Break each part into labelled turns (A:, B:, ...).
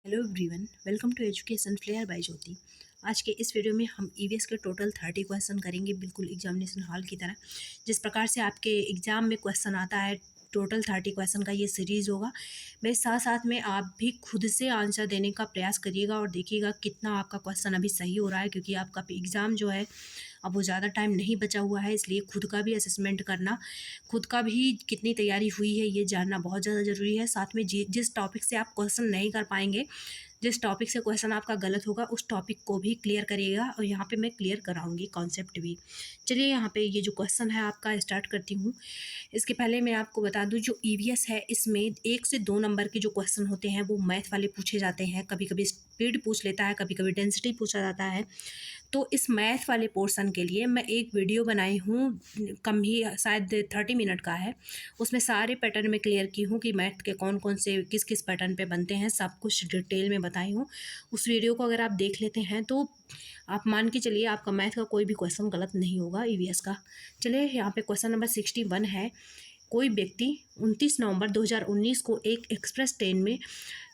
A: Hello everyone, welcome to education flair by Jyoti. आज के इस वीडियो में हम ईवीएस के टोटल 30 क्वेश्चन करेंगे, बिल्कुल एग्जामिनेशन हॉल की तरह। जिस प्रकार से आपके एग्जाम में क्वेश्चन आता है, टोटल 30 क्वेश्चन का ये सीरीज़ होगा। मेरे साथ साथ में आप भी खुद से आंसर देने का प्रयास करिएगा और देखिएगा कितना आपका क्वेश्चन अभी सही हो रहा है, क्योंकि आपका एग्ज़ाम जो है अब वो ज़्यादा टाइम नहीं बचा हुआ है। इसलिए खुद का भी असेसमेंट करना, खुद का भी कितनी तैयारी हुई है ये जानना बहुत ज़्यादा ज़रूरी है। साथ में जिस टॉपिक से आप क्वेश्चन नहीं कर पाएंगे, जिस टॉपिक से क्वेश्चन आपका गलत होगा, उस टॉपिक को भी क्लियर करिएगा और यहाँ पे मैं क्लियर कराऊंगी कॉन्सेप्ट भी। चलिए यहाँ पे ये जो क्वेश्चन है आपका स्टार्ट करती हूँ। इसके पहले मैं आपको बता दूँ, जो ईवीएस है इसमें 1 से 2 नंबर के जो क्वेश्चन होते हैं वो मैथ वाले पूछे जाते हैं। कभी कभी स्पीड पूछ लेता है, कभी कभी डेंसिटी पूछा जाता है। तो इस मैथ वाले पोर्शन के लिए मैं एक वीडियो बनाई हूँ, कम ही शायद 30 मिनट का है। उसमें सारे पैटर्न में क्लियर की हूँ कि मैथ के कौन कौन से किस किस पैटर्न पे बनते हैं, सब कुछ डिटेल में बताई हूँ। उस वीडियो को अगर आप देख लेते हैं तो आप मान के चलिए आपका मैथ का कोई भी क्वेश्चन गलत नहीं होगा ईवीएस का। चलिए यहाँ पे क्वेश्चन नंबर 61 है। कोई व्यक्ति 29 नवंबर 2019 को एक एक्सप्रेस ट्रेन में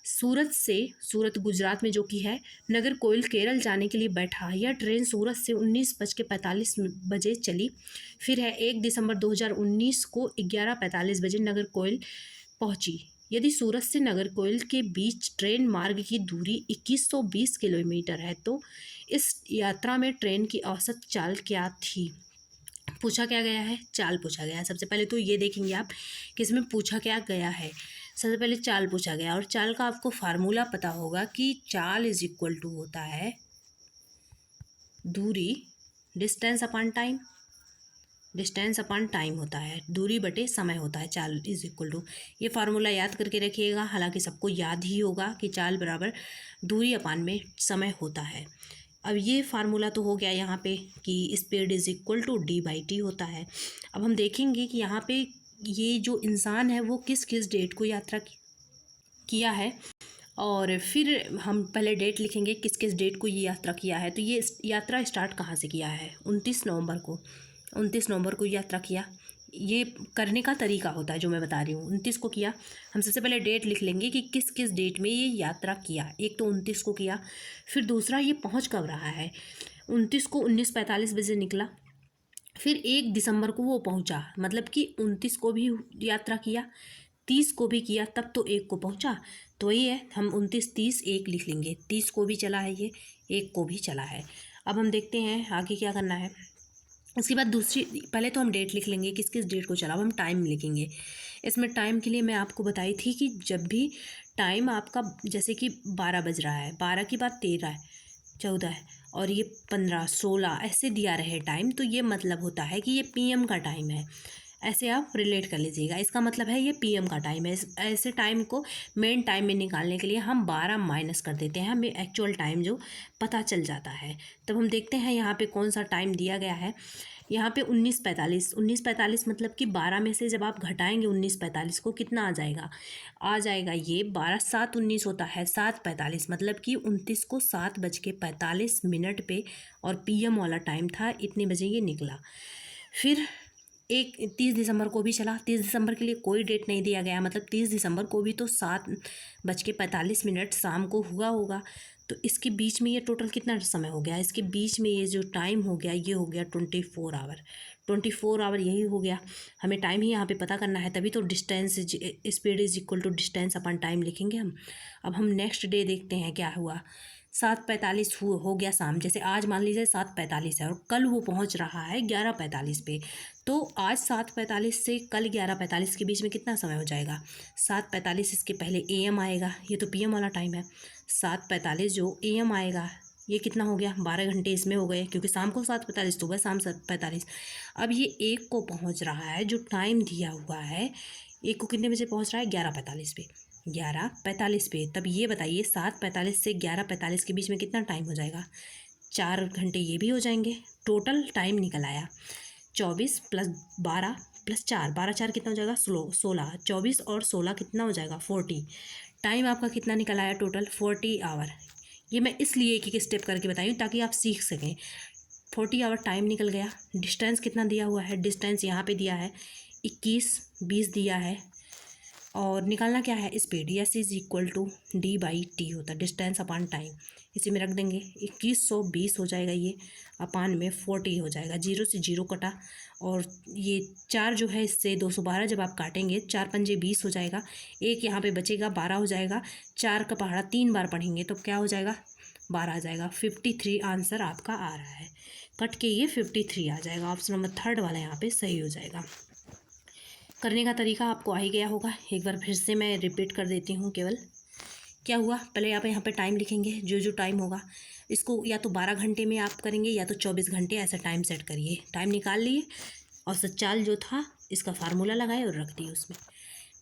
A: सूरत गुजरात में जो कि है नागरकोइल केरल जाने के लिए बैठा। यह ट्रेन सूरत से 19:45 बजे चली। फिर है 1 दिसंबर 2019 को 11:45 बजे नागरकोइल पहुंची। यदि सूरत से नागरकोइल के बीच ट्रेन मार्ग की दूरी 2120 किलोमीटर है तो इस यात्रा में ट्रेन की औसत चाल क्या थी। पूछा क्या गया है, चाल पूछा गया है। सबसे पहले तो ये देखेंगे आप कि इसमें पूछा क्या गया है। सबसे पहले चाल पूछा गया, और चाल का आपको फार्मूला पता होगा कि चाल इज इक्वल टू होता है दूरी, distance upon time. Distance upon time होता है, दूरी बटे समय होता है चाल इज इक्वल टू। ये फार्मूला याद करके रखिएगा, हालांकि सबको याद ही होगा कि चाल बराबर दूरी अपान में समय होता है। अब ये फार्मूला तो हो गया यहाँ पे कि speed is equal to d/t होता है। अब हम देखेंगे कि यहाँ पे ये जो इंसान है वो किस किस डेट को यात्रा किया है, और फिर हम पहले डेट लिखेंगे किस किस डेट को ये यात्रा किया है। तो ये यात्रा स्टार्ट कहाँ से किया है, 29 नवंबर को। 29 नवंबर को यात्रा किया। ये करने का तरीका होता है जो मैं बता रही हूँ। 29 को किया, हम सबसे पहले डेट लिख लेंगे कि किस किस डेट में ये यात्रा किया। एक तो 29 को किया, फिर दूसरा ये पहुँच कब रहा है। 29 को 19:45 बजे निकला, फिर 1 दिसंबर को वो पहुंचा, मतलब कि 29 को भी यात्रा किया, 30 को भी किया, तब तो 1 को पहुंचा। तो ये है, हम 29 30 1 लिख लेंगे। 30 को भी चला है ये, 1 को भी चला है। अब हम देखते हैं आगे क्या करना है। उसके बाद दूसरी, पहले तो हम डेट लिख लेंगे किस किस डेट को चला। अब हम टाइम लिखेंगे। इसमें टाइम के लिए मैं आपको बताई थी कि जब भी टाइम आपका जैसे कि 12 बज रहा है, 12 की बात 13 है, 14 है, और ये 15 16 ऐसे दिया रहे टाइम, तो ये मतलब होता है कि ये पीएम का टाइम है। ऐसे आप रिलेट कर लीजिएगा, इसका मतलब है ये पीएम का टाइम है। ऐसे टाइम को मेन टाइम में निकालने के लिए हम 12 माइनस कर देते हैं, हमें एक्चुअल टाइम जो पता चल जाता है। तब हम देखते हैं यहाँ पे कौन सा टाइम दिया गया है। यहाँ पे 19:45 मतलब कि 12 में से जब आप घटाएंगे 19:45 को, कितना आ जाएगा, आ जाएगा ये 12 7 19 होता है 7:45, मतलब कि 29 को 7:45 पे, और पीएम वाला टाइम था, इतने बजे ये निकला। फिर 30 दिसंबर को भी चला। 30 दिसंबर के लिए कोई डेट नहीं दिया गया, मतलब 30 दिसंबर को भी तो 7:45 शाम को हुआ होगा। तो इसके बीच में ये टोटल कितना समय हो गया, इसके बीच में ये जो टाइम हो गया ये हो गया 24 आवर। 24 आवर यही हो गया। हमें टाइम ही यहाँ पे पता करना है, तभी तो distance speed is equal to distance अपन टाइम लिखेंगे हम। अब हम नेक्स्ट डे देखते हैं क्या हुआ। 7:45 हो गया शाम, जैसे आज मान लीजिए 7:45 है और कल वो पहुंच रहा है 11:45 पे। तो आज 7:45 से कल 11:45 के बीच में कितना समय हो जाएगा। 7:45 इसके पहले एएम आएगा, ये तो पीएम वाला टाइम है। 7:45 जो एएम आएगा ये कितना हो गया, 12 घंटे इसमें हो गए, क्योंकि शाम को 7:45 तो हुआ, शाम 7:45। अब ये 1 को पहुंच रहा है, जो टाइम दिया हुआ है 1 को कितने बजे पहुंच रहा है, 11:45 पे। 11:45 पे, तब ये बताइए 7:45 से 11:45 के बीच में कितना टाइम हो जाएगा। 4 घंटे ये भी हो जाएंगे। टोटल टाइम निकल आया 24 + 12 + 4, 12 4 कितना हो जाएगा, 16। 24 और 16 कितना हो जाएगा, 40। टाइम आपका कितना निकल आया टोटल, 40 आवर। ये मैं इसलिए एक एक स्टेप करके बताई हूँ ताकि आप सीख सकें। 40 आवर टाइम निकल गया। डिस्टेंस कितना दिया हुआ है, डिस्टेंस यहाँ पे दिया है 21 20 दिया है, और निकालना क्या है speed, S is equal to D by T होता है, डिस्टेंस अपॉन टाइम। इसी में रख देंगे 2120 हो जाएगा, ये अपान में 40 हो जाएगा, जीरो से जीरो कटा। और ये 4 जो है इससे 212 जब आप काटेंगे 4 पंजे 20 हो जाएगा, एक यहाँ पे बचेगा 12 हो जाएगा, 4 का पहाड़ा 3 बार पढ़ेंगे तो क्या हो जाएगा 12 आ जाएगा। 53 आंसर आपका आ रहा है, कट के ये 53 आ जाएगा। ऑप्शन नंबर थर्ड वाला यहाँ पे सही हो जाएगा। करने का तरीका आपको आ ही गया होगा, एक बार फिर से मैं रिपीट कर देती हूँ। केवल क्या हुआ, पहले आप यहाँ पे टाइम लिखेंगे, जो टाइम होगा इसको या तो 12 घंटे में आप करेंगे या तो 24 घंटे, ऐसा टाइम सेट करिए। टाइम निकाल लिए और सच्चाल जो था इसका फार्मूला लगाए और रख दिए उसमें।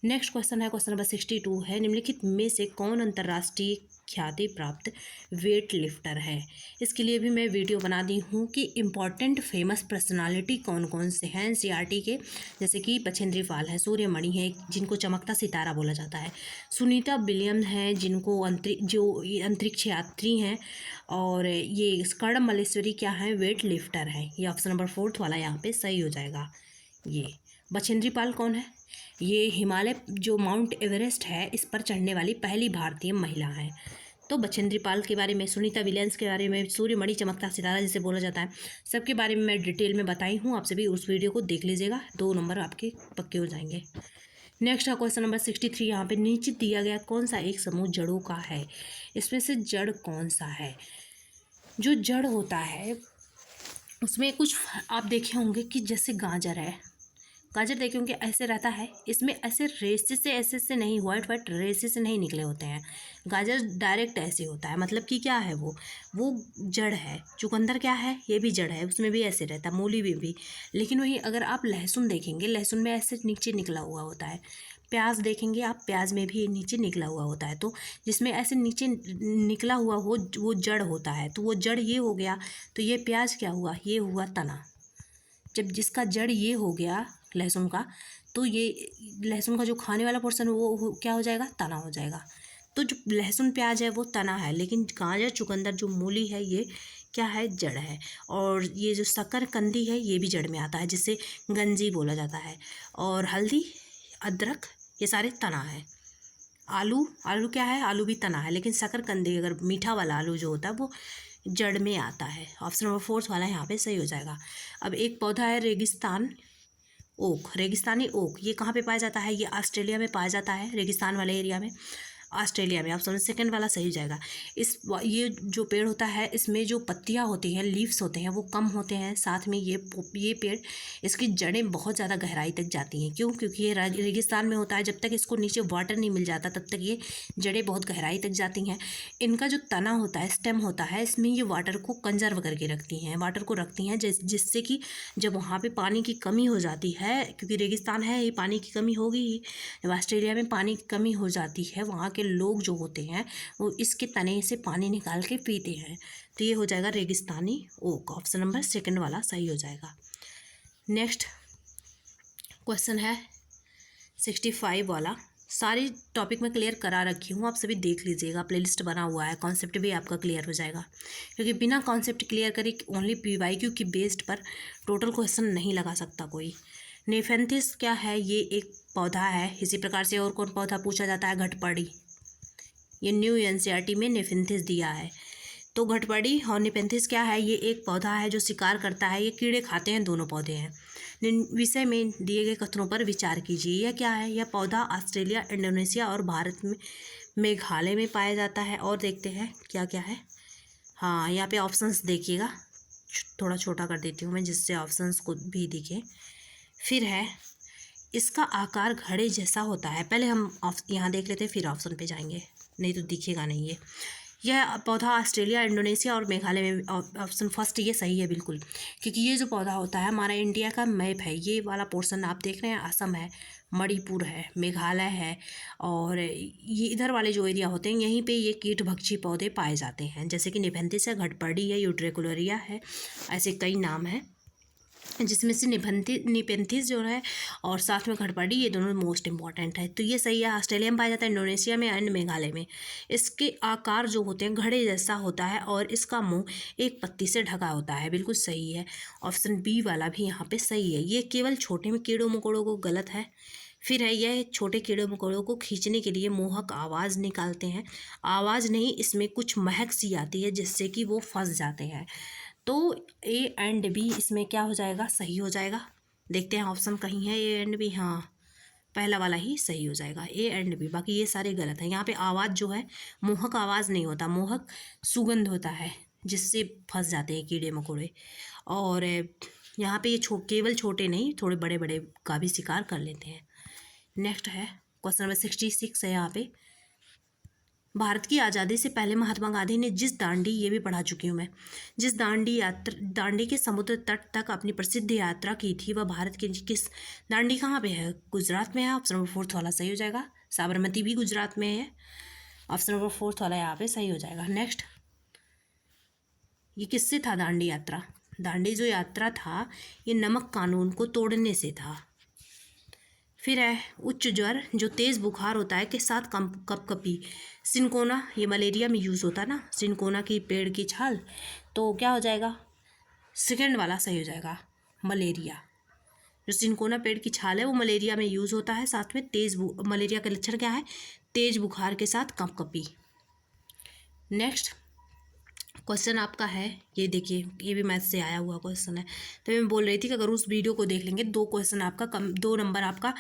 A: नेक्स्ट क्वेश्चन है, क्वेश्चन नंबर 62 है, निम्नलिखित में से कौन अंतर्राष्ट्रीय ख्याति प्राप्त वेट लिफ्टर है। इसके लिए भी मैं वीडियो बना दी हूँ कि इम्पॉर्टेंट फेमस पर्सनालिटी कौन कौन से हैं एनसीईआरटी के, जैसे कि बछेंद्री पाल है, सूर्यमणि है जिनको चमकता सितारा बोला जाता है, सुनीता विलियम है जिनको अंतरिक्ष यात्री हैं, और ये कर्णम मल्लेश्वरी क्या है वेट लिफ्टर है। ये ऑप्शन नंबर 4 वाला यहाँ पे सही हो जाएगा। ये बछेंद्री पाल कौन है, ये हिमालय जो माउंट एवरेस्ट है इस पर चढ़ने वाली पहली भारतीय महिला है। तो बछेंद्री पाल के बारे में, सुनीता विलियम्स के बारे में, सूर्यमणि चमकता सितारा जिसे बोला जाता है, सबके बारे में मैं डिटेल में बताई हूँ। आप सभी उस वीडियो को देख लीजिएगा, 2 नंबर आपके पक्के हो जाएंगे। नेक्स्ट है क्वेश्चन नंबर 63, यहाँ पे नीचे दिया गया कौन सा एक समूह जड़ों का है, इसमें से जड़ कौन सा है। जो जड़ होता है उसमें कुछ आप देखे होंगे कि जैसे गाजर है, गाजर देखे होंगे ऐसे रहता है, इसमें ऐसे रेसे से ऐसे से नहीं, वाइट वाइट रेसे से नहीं निकले होते हैं, गाजर डायरेक्ट ऐसे होता है। मतलब कि क्या है वो जड़ है। चुकंदर क्या है, ये भी जड़ है, उसमें भी ऐसे रहता है, मूली में भी। लेकिन वही अगर आप लहसुन देखेंगे, लहसुन में ऐसे नीचे निकला हुआ होता है। प्याज देखेंगे आप, प्याज में भी नीचे निकला हुआ होता है। तो जिसमें ऐसे नीचे निकला हुआ हो वो जड़ होता है। तो वो जड़ ये हो गया, तो ये प्याज क्या हुआ, ये हुआ तना। जब जिसका जड़ ये हो गया लहसुन का, तो ये लहसुन का जो खाने वाला पोर्शन क्या हो जाएगा, तना हो जाएगा। तो जो लहसुन प्याज है वो तना है, लेकिन गाजर चुकंदर जो मूली है ये क्या है, जड़ है। और ये जो शकरकंदी है ये भी जड़ में आता है, जिसे गंजी बोला जाता है। और हल्दी, अदरक, ये सारे तना है। आलू क्या है, आलू भी तना है, लेकिन शकरकंदी अगर मीठा वाला आलू जो होता है वो जड़ में आता है। ऑप्शन नंबर 4 वाला यहाँ पे सही हो जाएगा। अब एक पौधा है रेगिस्तानी ओक, ये कहाँ पे पाया जाता है, ये ऑस्ट्रेलिया में पाया जाता है, रेगिस्तान वाले एरिया में, ऑस्ट्रेलिया में। ऑप्शन सेकंड वाला सही हो जाएगा। ये जो पेड़ होता है इसमें जो पत्तियां होती हैं, लीव्स होते हैं, वो कम होते हैं। साथ में ये पेड़, इसकी जड़ें बहुत ज़्यादा गहराई तक जाती हैं। क्यों, क्योंकि ये रेगिस्तान में होता है, जब तक इसको नीचे वाटर नहीं मिल जाता तब तक ये जड़ें बहुत गहराई तक जाती हैं। इनका जो तना होता है, स्टेम होता है, इसमें ये वाटर को कंजर्व करके रखती हैं, वाटर को रखती हैं, जिससे कि जब वहाँ पर पानी की कमी हो जाती है, क्योंकि रेगिस्तान है, ये पानी की कमी होगी ही। जब ऑस्ट्रेलिया में पानी की कमी हो जाती है, वहाँ के लोग जो होते हैं वो इसके तने से पानी निकाल के पीते हैं। तो ये हो जाएगा रेगिस्तानी ओक। ऑप्शन नंबर सेकंड वाला सही हो जाएगा। नेक्स्ट क्वेश्चन है 65 वाला। सारी टॉपिक में क्लियर करा रखी हूँ, आप सभी देख लीजिएगा, प्लेलिस्ट बना हुआ है, कॉन्सेप्ट भी आपका क्लियर हो जाएगा। क्योंकि बिना कॉन्सेप्ट क्लियर करे ओनली पीवाईक्यू की बेस्ड पर टोटल क्वेश्चन नहीं लगा सकता कोई। नेफेंथिस क्या है, ये एक पौधा है। इसी प्रकार से और कौन पौधा पूछा जाता है, घटपड़ी। ये न्यू एनसीईआरटी में नेफेंथिस दिया है। तो घटपड़ी और नेफेंथिस क्या है, ये एक पौधा है जो शिकार करता है, ये कीड़े खाते हैं, दोनों पौधे हैं। विषय में दिए गए कथनों पर विचार कीजिए। यह क्या है, यह पौधा ऑस्ट्रेलिया, इंडोनेशिया और भारत में मेघालय में पाया जाता है। और देखते हैं क्या क्या है। हाँ, यहाँ पे ऑप्शंस देखिएगा, थोड़ा छोटा कर देती हूँ मैं जिससे ऑप्शंस को भी दिखे। फिर है, इसका आकार घड़े जैसा होता है। पहले हम यहाँ देख लेते हैं, फिर ऑप्शन पे जाएंगे, नहीं तो दिखेगा नहीं ये। यह पौधा ऑस्ट्रेलिया, इंडोनेशिया और मेघालय में, ऑप्शन फर्स्ट ये सही है बिल्कुल। क्योंकि ये जो पौधा होता है, हमारा इंडिया का मैप है, ये वाला पोर्शन आप देख रहे हैं, असम है, मणिपुर है, मेघालय है, और ये इधर वाले जो एरिया होते हैं यहीं पे ये कीटभक्षी पौधे पाए जाते हैं। जैसे कि नेफेंथिस है, घटपड़ी है, यूट्रिकुलरिया है, ऐसे कई नाम हैं, जिसमें से नेफेंथिस जो है और साथ में घटपड़ी, ये दोनों मोस्ट इंपॉर्टेंट है। तो ये सही है, ऑस्ट्रेलिया में पाया जाता है, इंडोनेशिया में एंड मेघालय में। इसके आकार जो होते हैं घड़े जैसा होता है और इसका मुंह एक पत्ती से ढका होता है, बिल्कुल सही है। ऑप्शन बी वाला भी यहाँ पे सही है। ये केवल छोटे में कीड़ों मकोड़ों को गलत है। फिर है यह छोटे कीड़े मकोड़ों को खींचने के लिए मोहक आवाज़ निकालते हैं। आवाज़ नहीं, इसमें कुछ महक सी आती है जिससे कि वो फंस जाते हैं। तो ए एंड बी इसमें क्या हो जाएगा, सही हो जाएगा। देखते हैं ऑप्शन कहीं है ए एंड बी, हाँ पहला वाला ही सही हो जाएगा, ए एंड बी। बाकी ये सारे गलत हैं। यहाँ पे आवाज़ जो है, मोहक आवाज़ नहीं होता, मोहक सुगंध होता है जिससे फंस जाते हैं कीड़े मकोड़े। और यहाँ पे ये केवल छोटे नहीं, थोड़े बड़े बड़े का भी शिकार कर लेते हैं। नेक्स्ट है क्वेश्चन नंबर 66 है यहाँ पे। भारत की आज़ादी से पहले महात्मा गांधी ने जिस दांडी, ये भी पढ़ा चुकी हूँ मैं, जिस दांडी के समुद्र तट तक अपनी प्रसिद्ध यात्रा की थी, वह भारत के किस दांडी कहाँ पे है? गुजरात में है। ऑप्शन नंबर 4 वाला सही हो जाएगा। साबरमती भी गुजरात में है। ऑप्शन नंबर 4 वाला यहाँ पे सही हो जाएगा। नेक्स्ट, ये किससे था दांडी यात्रा? दांडी जो यात्रा था ये नमक कानून को तोड़ने से था। फिर है उच्च ज्वर जो तेज़ बुखार होता है के साथ कपकपी। सिनकोना, ये मलेरिया में यूज़ होता है ना, सिनकोना की पेड़ की छाल। तो क्या हो जाएगा, सेकंड वाला सही हो जाएगा, मलेरिया। जो सिनकोना पेड़ की छाल है वो मलेरिया में यूज़ होता है। साथ में मलेरिया का लक्षण क्या है? तेज़ बुखार के साथ कपकपी। नेक्स्ट क्वेश्चन आपका है, ये देखिए, ये भी मैथ से आया हुआ क्वेश्चन है। तो मैं बोल रही थी कि अगर उस वीडियो को देख लेंगे 2 क्वेश्चन आपका कम, 2 नंबर आपका,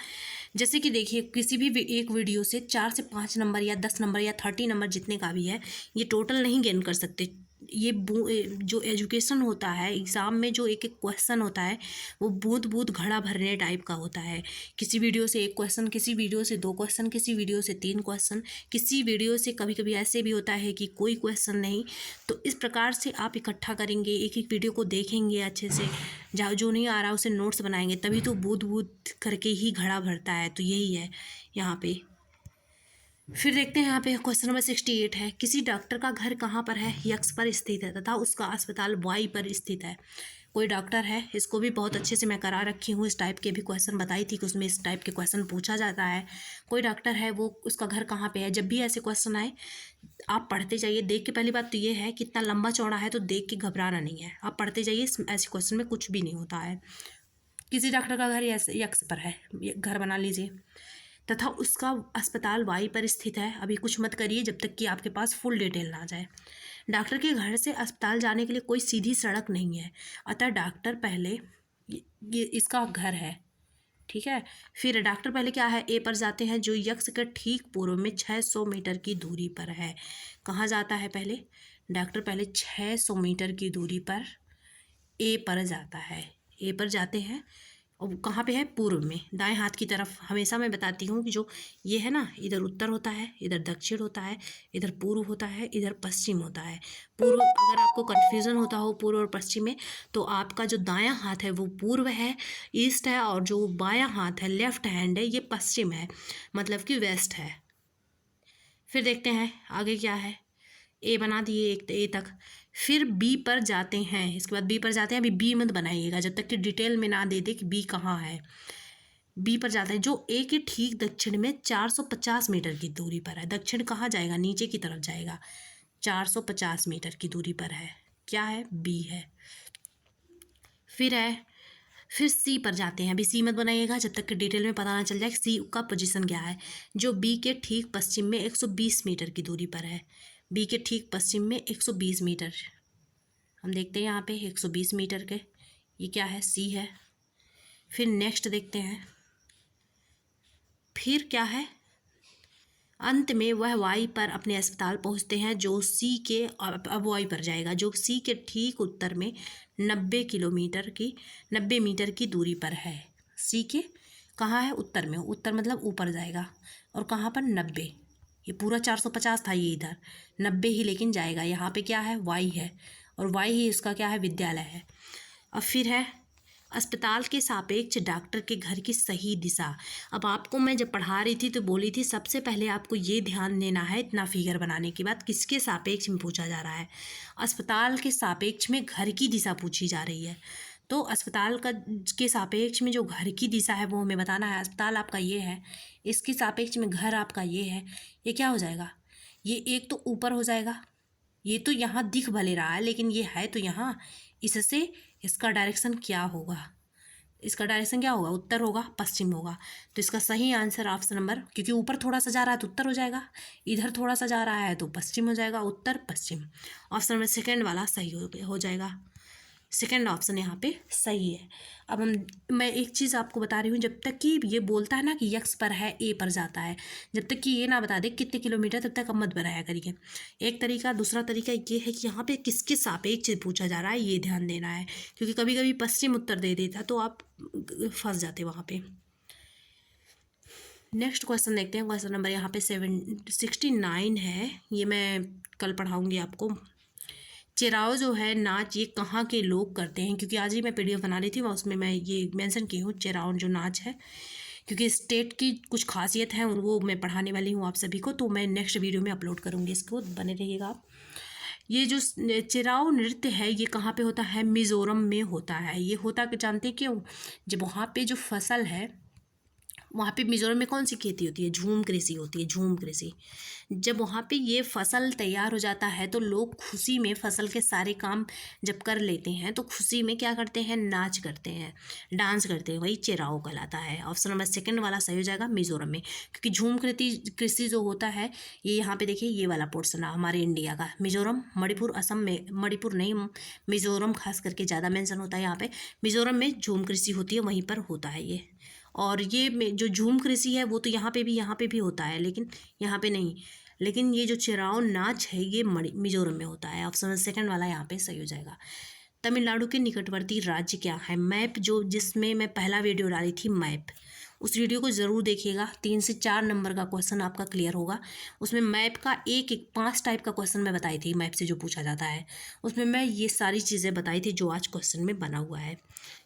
A: जैसे कि देखिए किसी भी एक वीडियो से 4 से 5 नंबर या 10 नंबर या 30 नंबर जितने का भी है, ये टोटल नहीं गेन कर सकते। ये जो एजुकेशन होता है एग्ज़ाम में, जो एक एक क्वेश्चन होता है वो बूंद बूंद घड़ा भरने टाइप का होता है। किसी वीडियो से 1 क्वेश्चन, किसी वीडियो से 2 क्वेश्चन, किसी वीडियो से 3 क्वेश्चन, किसी वीडियो से कभी कभी ऐसे भी होता है कि कोई क्वेश्चन नहीं। तो इस प्रकार से आप इकट्ठा करेंगे, एक एक वीडियो को देखेंगे अच्छे से, जो नहीं आ रहा उसे नोट्स बनाएंगे, तभी तो बूंद बूंद करके ही घड़ा भरता है। तो यही है यहाँ पे। फिर देखते हैं यहाँ पे क्वेश्चन नंबर 68 है, किसी डॉक्टर का घर कहाँ पर है? यक्ष पर स्थित है तथा उसका अस्पताल वाई पर स्थित है। कोई डॉक्टर है, इसको भी बहुत अच्छे से मैं करा रखी हूँ। इस टाइप के भी क्वेश्चन बताई थी कि उसमें इस टाइप के क्वेश्चन पूछा जाता है। कोई डॉक्टर है, वो उसका घर कहाँ पे है। जब भी ऐसे क्वेश्चन आए आप पढ़ते जाइए। देख के, पहली बात तो ये है कि इतना लंबा चौड़ा है तो देख के घबराना नहीं है, आप पढ़ते जाइए। ऐसे क्वेश्चन में कुछ भी नहीं होता है। किसी डॉक्टर का घर यक्ष पर है, घर बना लीजिए, तथा उसका अस्पताल वाई पर स्थित है। अभी कुछ मत करिए जब तक कि आपके पास फुल डिटेल ना आ जाए। डॉक्टर के घर से अस्पताल जाने के लिए कोई सीधी सड़क नहीं है, अतः डॉक्टर पहले, ये इसका घर है, ठीक है। फिर डॉक्टर पहले क्या है, ए पर जाते हैं जो यक्ष के ठीक पूर्व में 600 मीटर की दूरी पर है। कहाँ जाता है पहले? डॉक्टर पहले 600 मीटर की दूरी पर ए पर जाता है। ए पर जाते हैं और कहाँ पे है? पूर्व में, दाएं हाथ की तरफ। हमेशा मैं बताती हूँ कि जो ये है ना, इधर उत्तर होता है, इधर दक्षिण होता है, इधर पूर्व होता है, इधर पश्चिम होता है। पूर्व, अगर आपको कन्फ्यूज़न होता हो पूर्व और पश्चिम में, तो आपका जो दायां हाथ है वो पूर्व है, ईस्ट है, और जो बायां हाथ है, लेफ्ट हैंड है, ये पश्चिम है, मतलब कि वेस्ट है। फिर देखते हैं आगे क्या है। ए बना दिए एक ए तक। फिर बी पर जाते हैं, इसके बाद बी पर जाते हैं। अभी बी मत बनाइएगा जब तक कि डिटेल में ना दे दे कि बी कहाँ है। बी पर जाते हैं जो ए के ठीक दक्षिण में 450 मीटर की दूरी पर है। दक्षिण कहाँ जाएगा? नीचे की तरफ जाएगा। 450 मीटर की दूरी पर है। क्या है? बी है। फिर सी पर जाते हैं। अभी सी मत बनाइएगा जब तक कि डिटेल में पता ना चल जाए कि सी का पोजीशन क्या है। जो बी के ठीक पश्चिम में 120 मीटर की दूरी पर है। बी के ठीक पश्चिम में 120 मीटर, हम देखते हैं यहाँ पे 120 मीटर के, ये क्या है? सी है। फिर नेक्स्ट देखते हैं, फिर क्या है? अंत में वह वाई पर अपने अस्पताल पहुंचते हैं जो सी के, अब वाई पर जाएगा, जो सी के ठीक उत्तर में 90 मीटर की दूरी पर है। सी के कहाँ है? उत्तर में। उत्तर मतलब ऊपर जाएगा। और कहाँ पर? 90। ये पूरा 450 था, ये इधर 90 ही लेकिन जाएगा। यहाँ पे क्या है? वाई है, और वाई ही इसका क्या है? विद्यालय है। अब फिर है अस्पताल के सापेक्ष डॉक्टर के घर की सही दिशा। अब आपको मैं जब पढ़ा रही थी तो बोली थी सबसे पहले आपको ये ध्यान देना है, इतना फिगर बनाने के बाद किसके सापेक्ष में पूछा जा रहा है। अस्पताल के सापेक्ष में घर की दिशा पूछी जा रही है। तो अस्पताल का के सापेक्ष में जो घर की दिशा है वो हमें बताना है। अस्पताल आपका ये है, इसके सापेक्ष में घर आपका ये है। ये क्या हो जाएगा? ये एक तो ऊपर हो जाएगा, ये तो यहाँ दिख भले रहा है लेकिन ये है तो यहाँ, इससे इसका डायरेक्शन क्या होगा? इसका डायरेक्शन क्या होगा, उत्तर होगा, पश्चिम होगा। तो इसका सही आंसर ऑप्शन नंबर, क्योंकि ऊपर थोड़ा सा जा रहा है तो उत्तर हो जाएगा, इधर थोड़ा सा जा रहा है तो पश्चिम हो जाएगा, उत्तर पश्चिम। ऑप्शन नंबर सेकेंड वाला सही हो जाएगा। सेकेंड ऑप्शन यहाँ पे सही है। अब मैं एक चीज़ आपको बता रही हूँ, जब तक कि ये बोलता है ना कि यक्स पर है, ए पर जाता है, जब तक कि ये ना बता दे कितने किलोमीटर, तब तक अब मत बनाया करिए। एक तरीका, दूसरा तरीका ये है कि यहाँ पे किसके सापेक्ष पूछा जा रहा है, ये ध्यान देना है, क्योंकि कभी कभी पश्चिम उत्तर दे देता तो आप फंस जाते वहाँ पे। नेक्स्ट क्वेश्चन देखते हैं। क्वेश्चन नंबर यहाँ पे 69 है, ये मैं कल पढ़ाऊँगी आपको। चिराओ जो है नाच, ये कहाँ के लोग करते हैं, क्योंकि आज ही मैं पीडीएफ बना रही थी, वह उसमें मैं ये मेंशन की हूँ चिराओ जो नाच है, क्योंकि स्टेट की कुछ खासियत है और वो मैं पढ़ाने वाली हूँ आप सभी को, तो मैं नेक्स्ट वीडियो में अपलोड करूँगी, इसको बने रहिएगा आप। ये जो चिराओ नृत्य है ये कहाँ पे होता है, मिज़ोरम में होता है। ये होता कि जानते क्यों, जब वहाँ पे जो फसल है, वहाँ पे मिज़ोरम में कौन सी खेती होती है, झूम कृषि होती है, झूम कृषि। जब वहाँ पे ये फसल तैयार हो जाता है तो लोग खुशी में फसल के सारे काम जब कर लेते हैं तो खुशी में क्या करते हैं, नाच करते हैं, डांस करते हैं, वही चिराओ कहलाता है। ऑप्शन नंबर सेकंड वाला सही हो जाएगा, मिज़ोरम में, क्योंकि झूम कृषि जो होता है ये यहाँ पे देखिए, ये वाला पोर्शन है हमारे इंडिया का, मिज़ोरम, मणिपुर, असम में, मणिपुर नहीं, मिज़ोरम खास करके ज़्यादा मेंशन होता है यहाँ पे। मिज़ोरम में झूम कृषि होती है, वहीं पर होता है ये। और ये जो झूम कृषि है वो तो यहाँ पे भी होता है, लेकिन यहाँ पे नहीं। लेकिन ये जो चिराओ नाच है ये मिजोरम में होता है। ऑप्शन सेकंड वाला यहाँ पे सही हो जाएगा। तमिलनाडु के निकटवर्ती राज्य क्या है, मैप जो जिसमें मैं पहला वीडियो डाली थी मैप, उस वीडियो को ज़रूर देखिएगा। 3 से 4 नंबर का क्वेश्चन आपका क्लियर होगा। उसमें मैप का 5 टाइप का क्वेश्चन मैं बताई थी, मैप से जो पूछा जाता है उसमें मैं ये सारी चीज़ें बताई थी जो आज क्वेश्चन में बना हुआ है।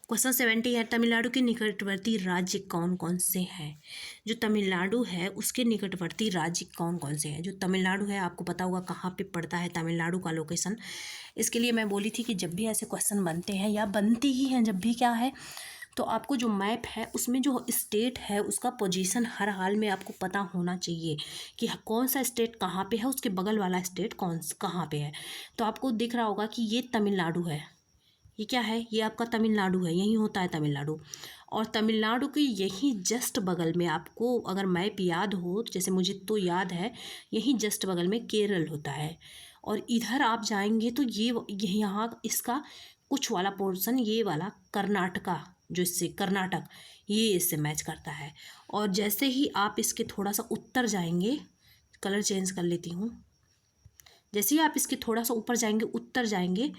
A: क्वेश्चन 70 है, तमिलनाडु के निकटवर्ती राज्य कौन कौन से हैं। जो तमिलनाडु है उसके निकटवर्ती राज्य कौन कौन से हैं। जो तमिलनाडु है आपको पता होगा कहाँ पे पड़ता है तमिलनाडु का लोकेशन। इसके लिए मैं बोली थी कि जब भी ऐसे क्वेश्चन बनते हैं या बनती ही हैं जब भी, क्या है, तो आपको जो मैप है उसमें जो स्टेट है उसका पोजीशन हर हाल में आपको पता होना चाहिए कि कौन सा स्टेट कहाँ पे है, उसके बगल वाला स्टेट कहाँ पे है। तो आपको दिख रहा होगा कि ये तमिलनाडु है, ये क्या है, ये आपका तमिलनाडु है, यहीं होता है तमिलनाडु। और तमिलनाडु के यहीं जस्ट बगल में आपको अगर मैप याद हो, जैसे मुझे तो याद है, यहीं जस्ट बगल में केरल होता है। और इधर आप जाएंगे तो ये यहाँ इसका कुछ वाला पोर्शन, ये वाला कर्नाटका, जो इससे कर्नाटक, ये इससे मैच करता है। और जैसे ही आप इसके थोड़ा सा उत्तर जाएंगे, कलर चेंज कर लेती हूँ, जैसे ही आप इसके थोड़ा सा ऊपर जाएंगे, उत्तर जाएंगे,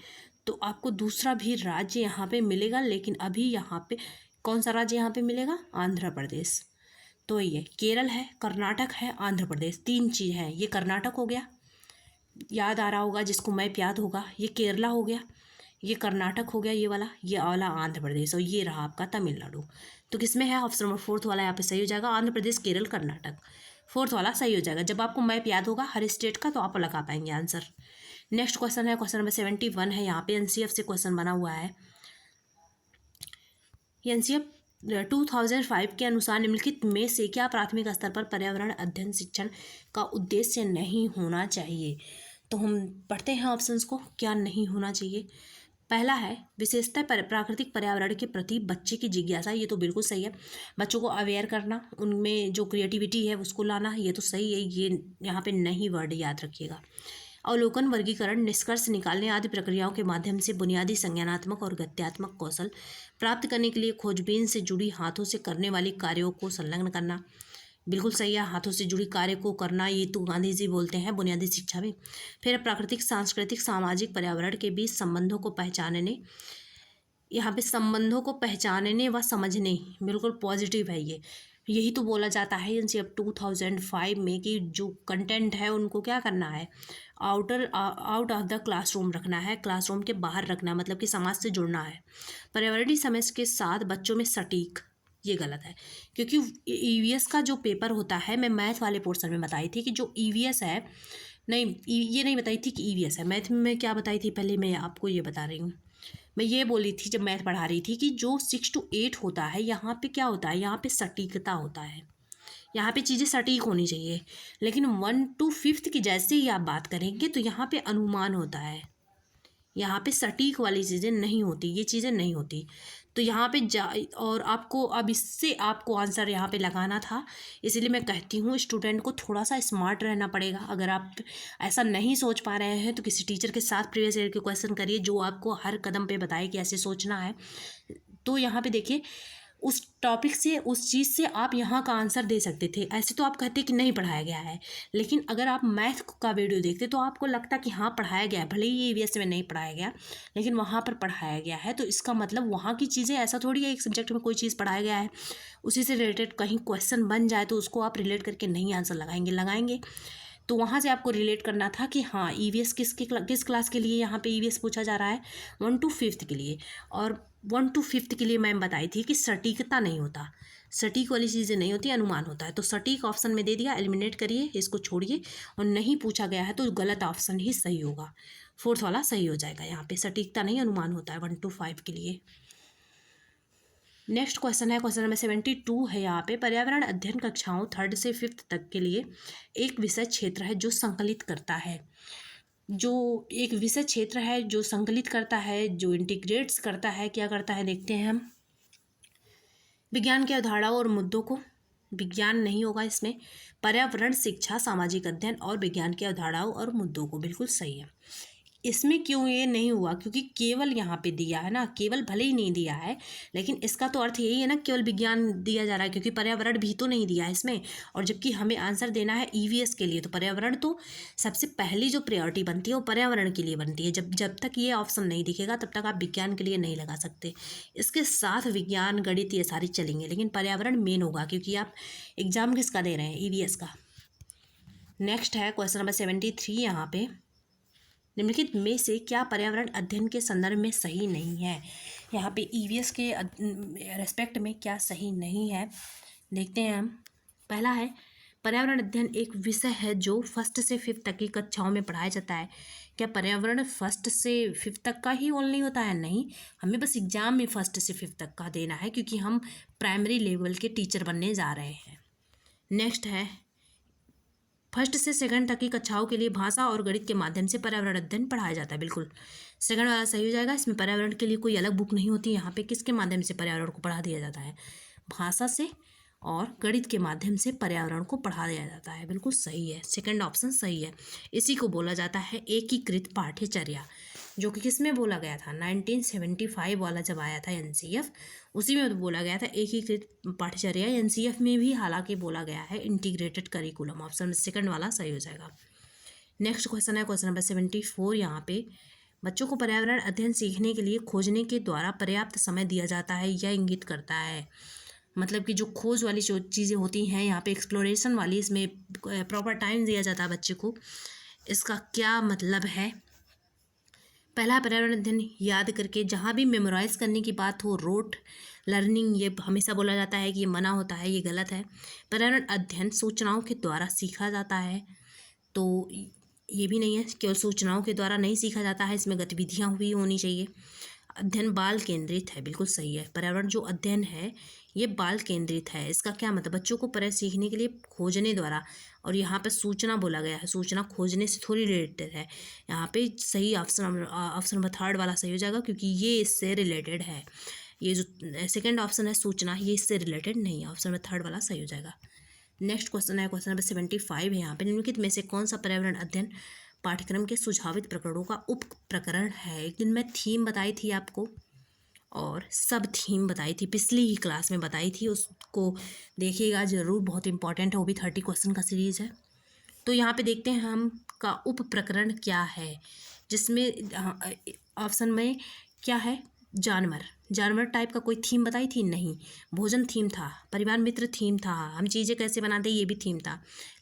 A: तो आपको दूसरा भी राज्य यहाँ पे मिलेगा। लेकिन अभी यहाँ पे कौन सा राज्य यहाँ पे मिलेगा, आंध्र प्रदेश। तो ये केरल है, कर्नाटक है, आंध्र प्रदेश, 3 चीज़ है। ये कर्नाटक हो गया, याद आ रहा होगा जिसको मैप याद होगा, ये केरला हो गया, ये कर्नाटक हो गया, ये वाला आंध्र प्रदेश, और ये रहा आपका तमिलनाडु। तो किसमें है, ऑप्शन नंबर 4 वाला यहाँ पे सही हो जाएगा, आंध्र प्रदेश, केरल, कर्नाटक, 4 वाला सही हो जाएगा। जब आपको मैप याद होगा हर स्टेट का तो आप लगा पाएंगे आंसर। नेक्स्ट क्वेश्चन है, क्वेश्चन नंबर 71 है, यहाँ पे एनसीएफ से क्वेश्चन बना हुआ है। एनसीएफ 2005 के अनुसार निम्नलिखित में से क्या प्राथमिक स्तर पर पर्यावरण अध्ययन शिक्षण का उद्देश्य नहीं होना चाहिए। तो हम पढ़ते हैं ऑप्शंस को, क्या नहीं होना चाहिए। पहला है विशेषतः प्राकृतिक पर्यावरण के प्रति बच्चे की जिज्ञासा, ये तो बिल्कुल सही है। बच्चों को अवेयर करना, उनमें जो क्रिएटिविटी है उसको लाना, ये तो सही है, ये यहाँ पे नहीं वर्ड याद रखिएगा। अवलोकन, वर्गीकरण, निष्कर्ष निकालने आदि प्रक्रियाओं के माध्यम से बुनियादी संज्ञानात्मक और गत्यात्मक कौशल प्राप्त करने के लिए खोजबीन से जुड़ी हाथों से करने वाली कार्यों को संलग्न करना, बिल्कुल सही है, हाथों से जुड़ी कार्य को करना, ये तो गांधी जी बोलते हैं बुनियादी शिक्षा में। फिर प्राकृतिक, सांस्कृतिक, सामाजिक, पर्यावरण के बीच संबंधों को पहचानने, यहाँ पे संबंधों को पहचानने व समझने, बिल्कुल पॉजिटिव है ये। यही तो बोला जाता है एनसीएफ 2005 में कि जो कंटेंट है उनको क्या करना है, आउट ऑफ द क्लासरूम रखना है, क्लासरूम के बाहर रखना है, मतलब कि समाज से जुड़ना है। पर्यावरणीय समझ के साथ बच्चों में सटीक, ये गलत है, क्योंकि ईवीएस का जो पेपर होता है, मैं मैथ वाले पोर्शन में बताई थी कि जो ईवीएस है, नहीं ये नहीं बताई थी कि ईवीएस है, मैथ में क्या बताई थी पहले मैं आपको ये बता रही हूँ। मैं ये बोली थी जब मैथ पढ़ा रही थी कि जो 6 to 8 होता है, यहाँ पे क्या होता है, यहाँ पे सटीकता होता है, यहाँ पे चीज़ें सटीक होनी चाहिए। लेकिन 1 to 5 की जैसे ही आप बात करेंगे तो यहाँ पे अनुमान होता है, यहाँ पे सटीक वाली चीज़ें नहीं होती, ये चीज़ें नहीं होती। तो यहाँ पे और आपको अब इससे आपको आंसर यहाँ पे लगाना था, इसीलिए मैं कहती हूँ स्टूडेंट को थोड़ा सा स्मार्ट रहना पड़ेगा। अगर आप ऐसा नहीं सोच पा रहे हैं तो किसी टीचर के साथ प्रीवियस ईयर के क्वेश्चन करिए जो आपको हर कदम पे बताए कि ऐसे सोचना है। तो यहाँ पे देखिए उस टॉपिक से, उस चीज़ से आप यहाँ का आंसर दे सकते थे। ऐसे तो आप कहते कि नहीं पढ़ाया गया है, लेकिन अगर आप मैथ का वीडियो देखते तो आपको लगता कि हाँ पढ़ाया गया है, भले ही ईवीएस में नहीं पढ़ाया गया लेकिन वहाँ पर पढ़ाया गया है। तो इसका मतलब वहाँ की चीज़ें, ऐसा थोड़ी है एक सब्जेक्ट में कोई चीज़ पढ़ाया गया है उसी से रिलेटेड कहीं क्वेश्चन बन जाए तो उसको आप रिलेट करके नहीं आंसर लगाएंगे। तो वहाँ से आपको रिलेट करना था कि हाँ ईवीएस किस क्लास के लिए यहाँ पे ईवीएस पूछा जा रहा है, 1 to 5th के लिए। और 1 to 5th के लिए मैम बताई थी कि सटीकता नहीं होता, सटीक वाली चीज़ें नहीं होती, अनुमान होता है। तो सटीक ऑप्शन में दे दिया, एलिमिनेट करिए, इसको छोड़िए, और नहीं पूछा गया है तो गलत ऑप्शन ही सही होगा, 4th वाला सही हो जाएगा। यहाँ पे सटीकता नहीं, अनुमान होता है 1 to 5 के लिए। नेक्स्ट क्वेश्चन है, क्वेश्चन नंबर 72 है यहाँ पे। पर्यावरण अध्ययन कक्षाओं 3rd से 5th तक के लिए एक विषय क्षेत्र है जो संकलित करता है, जो एक विषय क्षेत्र है जो संकलित करता है, जो इंटीग्रेट्स करता है। क्या करता है देखते हैं हम। विज्ञान की अवधारणाओं और मुद्दों को, विज्ञान नहीं होगा इसमें, पर्यावरण, शिक्षा, सामाजिक अध्ययन और विज्ञान की अवधारणाओं और मुद्दों को, बिल्कुल सही है। इसमें क्यों ये नहीं हुआ, क्योंकि केवल यहाँ पे दिया है ना, केवल भले ही नहीं दिया है लेकिन इसका तो अर्थ यही है ना, केवल विज्ञान दिया जा रहा है, क्योंकि पर्यावरण भी तो नहीं दिया है इसमें। और जबकि हमें आंसर देना है ईवीएस के लिए, तो पर्यावरण तो सबसे पहली जो प्रायोरिटी बनती है वो पर्यावरण के लिए बनती है। जब तक ये ऑप्शन नहीं दिखेगा तब तक आप विज्ञान के लिए नहीं लगा सकते। इसके साथ विज्ञान, गणित, ये सारी चलेंगे, लेकिन पर्यावरण मेन होगा, क्योंकि आप एग्जाम किसका दे रहे हैं, ईवीएस का। नेक्स्ट है क्वेश्चन नंबर 73 यहाँ पे। निम्नलिखित में से क्या पर्यावरण अध्ययन के संदर्भ में सही नहीं है। यहाँ पे ईवीएस के रेस्पेक्ट में क्या सही नहीं है देखते हैं हम। पहला है, पर्यावरण अध्ययन एक विषय है जो 1st से 5th तक की कक्षाओं में पढ़ाया जाता है। क्या पर्यावरण 1st से 5th तक का ही ओनली होता है? नहीं, हमें बस एग्जाम में 1st से 5th तक का देना है, क्योंकि हम प्राइमरी लेवल के टीचर बनने जा रहे हैं। नेक्स्ट है, 1st से 2nd तक की कक्षाओं के लिए भाषा और गणित के माध्यम से पर्यावरण अध्ययन पढ़ाया जाता है। बिल्कुल 2nd वाला सही हो जाएगा। इसमें पर्यावरण के लिए कोई अलग बुक नहीं होती, यहाँ पे किसके माध्यम से पर्यावरण को पढ़ा दिया जाता है, भाषा से और गणित के माध्यम से पर्यावरण को पढ़ा दिया जाता है। बिल्कुल सही है, 2nd ऑप्शन सही है। इसी को बोला जाता है एकीकृत पाठ्यचर्या, जो कि किस में बोला गया था, 1975 वाला जब आया था एनसीएफ, उसी में तो बोला गया था एकीकृत पाठ्यचर्या। एनसीएफ में भी हालांकि बोला गया है इंटीग्रेटेड करिकुलम, ऑप्शन 2nd वाला सही हो जाएगा। नेक्स्ट क्वेश्चन है क्वेश्चन नंबर 74 यहाँ पे। बच्चों को पर्यावरण अध्ययन सीखने के लिए खोजने के द्वारा पर्याप्त समय दिया जाता है, यह इंगित करता है। मतलब कि जो खोज वाली जो चीज़ें होती हैं यहाँ पे, एक्सप्लोरेशन वाली, इसमें प्रॉपर टाइम दिया जाता है बच्चे को। इसका क्या मतलब है? पहला, पर्यावरण अध्ययन याद करके, जहाँ भी मेमोराइज करने की बात हो, रोट लर्निंग, ये हमेशा बोला जाता है कि ये मना होता है, ये गलत है। पर्यावरण अध्ययन सूचनाओं के द्वारा सीखा जाता है, तो ये भी नहीं है, केवल सूचनाओं के द्वारा नहीं सीखा जाता है, इसमें गतिविधियाँ हुई होनी चाहिए। अध्ययन बाल केंद्रित है, बिल्कुल सही है। पर्यावरण जो अध्ययन है ये बाल केंद्रित है। इसका क्या मतलब, बच्चों को पर्यावरण सीखने के लिए खोजने द्वारा, और यहाँ पर सूचना बोला गया है, सूचना खोजने से थोड़ी रिलेटेड है। यहाँ पे सही ऑप्शन नंबर 3rd वाला सही हो जाएगा, क्योंकि ये इससे रिलेटेड है। ये जो 2nd ऑप्शन है सूचना, ये इससे रिलेटेड नहीं है, ऑप्शन नंबर 3rd वाला सही हो जाएगा। नेक्स्ट क्वेश्चन है क्वेश्चन नंबर 75 है यहाँ पे। निम्नलिखित में से कौन सा पर्यावरण अध्ययन पाठ्यक्रम के सुझावित प्रकरणों का उप प्रकरण है? एक दिन मैं थीम बताई थी आपको, और सब थीम बताई थी, पिछली ही क्लास में बताई थी, उसको देखिएगा ज़रूर, बहुत इंपॉर्टेंट है, वो भी 30 क्वेश्चन का सीरीज़ है। तो यहाँ पे देखते हैं हम का उप प्रकरण क्या है, जिसमें ऑप्शन में क्या है, जानवर टाइप का कोई थीम बताई थी? नहीं। भोजन थीम था, परिवार मित्र थीम था, हम चीज़ें कैसे बनाते ये भी थीम था,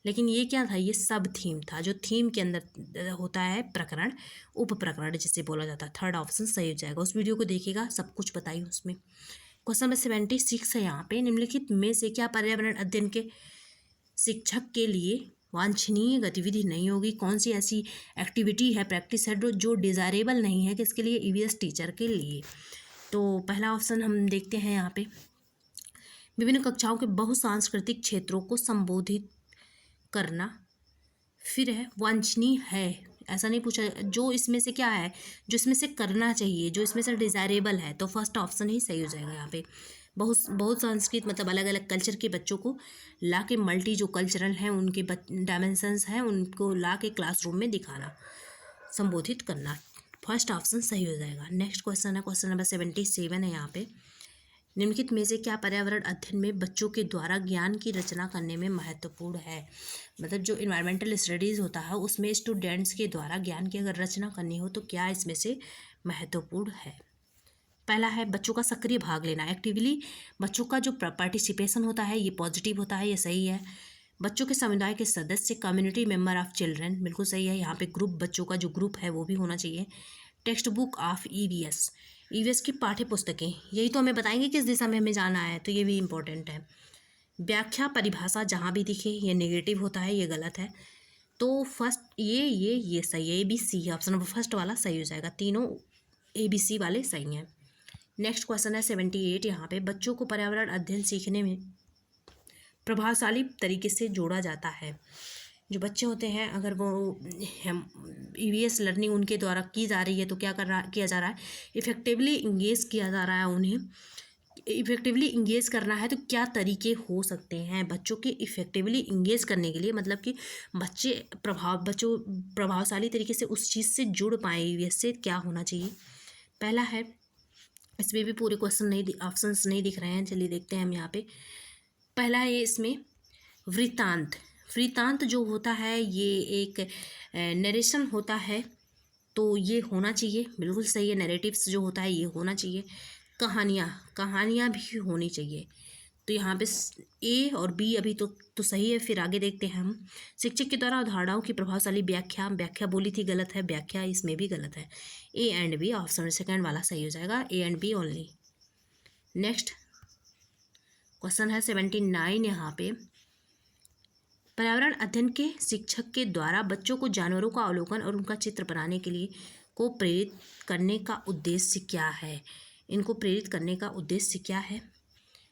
A: लेकिन ये क्या था, ये सब थीम था। जो थीम के अंदर होता है प्रकरण, उप प्रकरण जिसे बोला जाता है। 3rd ऑप्शन सही हो जाएगा। उस वीडियो को देखिएगा, सब कुछ बताइए उसमें। क्वेश्चन नंबर 76 है यहाँ पे। निम्नलिखित में से क्या पर्यावरण अध्ययन के शिक्षक के लिए वांछनीय गतिविधि नहीं होगी? कौन सी ऐसी एक्टिविटी है, प्रैक्टिस है जो डिज़ायरेबल नहीं है किसके लिए, ईवीएस टीचर के लिए? तो पहला ऑप्शन हम देखते हैं यहाँ पे, विभिन्न कक्षाओं के बहुसांस्कृतिक क्षेत्रों को संबोधित करना। फिर है वांछनीय है, ऐसा नहीं पूछा, जो इसमें से क्या है, जो इसमें से करना चाहिए, जो इसमें से डिज़ायरेबल है, तो फर्स्ट ऑप्शन ही सही हो जाएगा यहाँ पे। बहुत बहुत संस्कृत मतलब अलग अलग कल्चर के बच्चों को ला के मल्टी जो कल्चरल हैं उनके डायमेंशंस हैं उनको ला के क्लासरूम में दिखाना, संबोधित करना, फर्स्ट ऑप्शन सही हो जाएगा। नेक्स्ट क्वेश्चन है, क्वेश्चन नंबर 77 है यहाँ पे। निम्नलिखित में से क्या पर्यावरण अध्ययन में बच्चों के द्वारा ज्ञान की रचना करने में महत्वपूर्ण है? मतलब जो इन्वायरमेंटल स्टडीज़ होता है उसमें स्टूडेंट्स के द्वारा ज्ञान की अगर रचना करनी हो तो क्या इसमें से महत्वपूर्ण है? पहला है बच्चों का सक्रिय भाग लेना, एक्टिवली बच्चों का जो पार्टिसिपेशन होता है ये पॉजिटिव होता है, ये सही है। बच्चों के समुदाय के सदस्य, कम्युनिटी मेंबर ऑफ चिल्ड्रन, बिल्कुल सही है। यहाँ पे ग्रुप, बच्चों का जो ग्रुप है वो भी होना चाहिए। Text book of EVS, EVS की पाठ्य पुस्तकें, यही तो हमें बताएंगे किस दिशा में हमें जाना है, तो ये भी इम्पोर्टेंट है। व्याख्या परिभाषा जहाँ भी दिखे ये नेगेटिव होता है, ये गलत है। तो फर्स्ट ये सही है, ABC ऑप्शन नंबर फर्स्ट वाला सही हो जाएगा, तीनों ABC वाले सही हैं। नेक्स्ट क्वेश्चन है 78 यहाँ पे। बच्चों को पर्यावरण अध्ययन सीखने में प्रभावशाली तरीके से जोड़ा जाता है। जो बच्चे होते हैं अगर वो EVS लर्निंग उनके द्वारा की जा रही है तो क्या किया जा रहा है, इफ़ेक्टिवली इंगेज किया जा रहा है। उन्हें इफ़ेक्टिवली इंगेज करना है तो क्या तरीके हो सकते हैं बच्चों के इफ़ेक्टिवली इंगेज करने के लिए, मतलब कि बच्चों प्रभावशाली तरीके से उस चीज़ से जुड़ पाएँ, EVS से क्या होना चाहिए? पहला है, इसमें भी पूरे क्वेश्चन नहीं, ऑप्शंस नहीं दिख रहे हैं, चलिए देखते हैं हम यहाँ पे। पहला है इसमें वृत्तांत। वृत्तांत जो होता है ये एक नरेशन होता है, तो ये होना चाहिए, बिल्कुल सही है। नैरेटिव्स जो होता है ये होना चाहिए। कहानियाँ भी होनी चाहिए। तो यहाँ पे A और B अभी तो सही है। फिर आगे देखते हैं हम। शिक्षक के द्वारा अवधारणाओं की प्रभावशाली व्याख्या बोली थी, गलत है। व्याख्या इसमें भी गलत है। A and B option second वाला सही हो जाएगा, A and B only. Next question है 79 यहाँ पे। पर्यावरण अध्ययन के शिक्षक के द्वारा बच्चों को जानवरों का अवलोकन और उनका चित्र बनाने के लिए को प्रेरित करने का उद्देश्य क्या है? इनको प्रेरित करने का उद्देश्य क्या है?